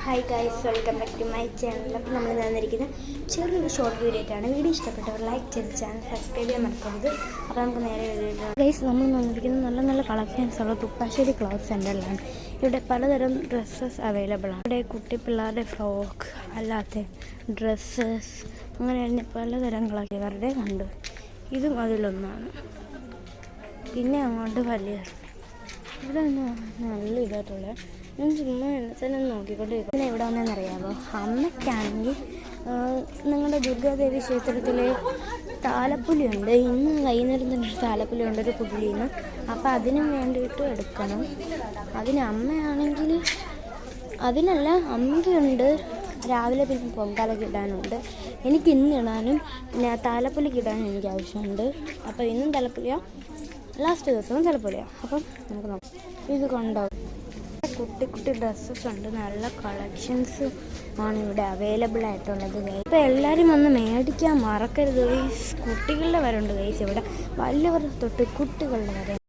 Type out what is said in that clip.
Hi guys, welcome back to my channel. അപ്പോൾ നമ്മൾ തന്നിരിക്കുന്ന ചെറിയൊരു ഷോർട്ട് വീഡിയോ ആയിട്ടാണ്. വീഡിയോ ഇഷ്ടപ്പെട്ടവർ ലൈക്ക് ചെയ്ത് ചാനൽ സബ്സ്ക്രൈബ് ചെയ്യാൻ മറക്കരുത്. അപ്പോൾ നമുക്ക് നേരെ വീഡിയോ. ഗൈസ്, നമ്മൾ തന്നിരിക്കുന്നത് നല്ല നല്ല കളക്ഷൻസ് ഉള്ള തുപ്പാശ്ശേരി ക്ലോത്ത് സെൻ്ററിലാണ്. ഇവിടെ പലതരം ഡ്രസ്സസ് അവൈലബിൾ ആണ്. ഇവിടെ കുട്ടി പിള്ളേരുടെ ഫ്രോക്ക്, അല്ലാത്ത ഡ്രസ്സസ്, അങ്ങനെ തന്നെ പലതരം കളക്ഷൻ ഇവരുടെ കണ്ടു. ഇതും അതിലൊന്നാണ്. പിന്നെ അങ്ങോട്ട് വലിയ ഇവിടെ നല്ല ഇതായിട്ടുള്ള ഞാൻ ചുമ്മാ എന്നെ നോക്കിക്കൊണ്ടിരിക്കും. പിന്നെ എവിടെ വന്നതെന്നറിയാമോ? അമ്മയ്ക്കാണെങ്കിൽ നിങ്ങളുടെ ദുർഗാദേവി ക്ഷേത്രത്തിലെ താലപ്പൊലിയുണ്ട്. ഇന്ന് വൈകുന്നേരം തന്നെ താലപ്പൊലിയുണ്ട് ഒരു പുള്ളിയിൽ നിന്ന്. അപ്പോൾ അതിനും വേണ്ടിയിട്ട് എടുക്കണം. അതിന് അമ്മയാണെങ്കിൽ അതിനല്ല, അമ്മയ്ക്കുണ്ട്. രാവിലെ പിന്നെ പൊങ്കാലൊക്കെ ഇടാനുണ്ട്. എനിക്ക് ഇന്ന് ഇടാനും പിന്നെ താലപ്പൊലിക്ക് ഇടാനും എനിക്ക് ആവശ്യമുണ്ട്. അപ്പോൾ ഇന്നും താലപ്പൊലിയാണ്, ലാസ്റ്റ് ദിവസവും താലപ്പൊലിയാണ്. അപ്പം നമുക്ക് നോക്കാം. ഇത് കണ്ടോ, കുട്ടി കുട്ടി ഡ്രസ്സസ് ഉണ്ട്. നല്ല കളക്ഷൻസ് ആണ് ഇവിടെ അവൈലബിൾ ആയിട്ടുള്ളത്. ഇപ്പോൾ എല്ലാവരും വന്ന് മേടിക്കാൻ മറക്കരുത്. കുട്ടികളുടെ വരെ ഉണ്ട് ഗൈസ് ഇവിടെ, വലിയവർ തൊട്ട് കുട്ടികളുടെ വരെ.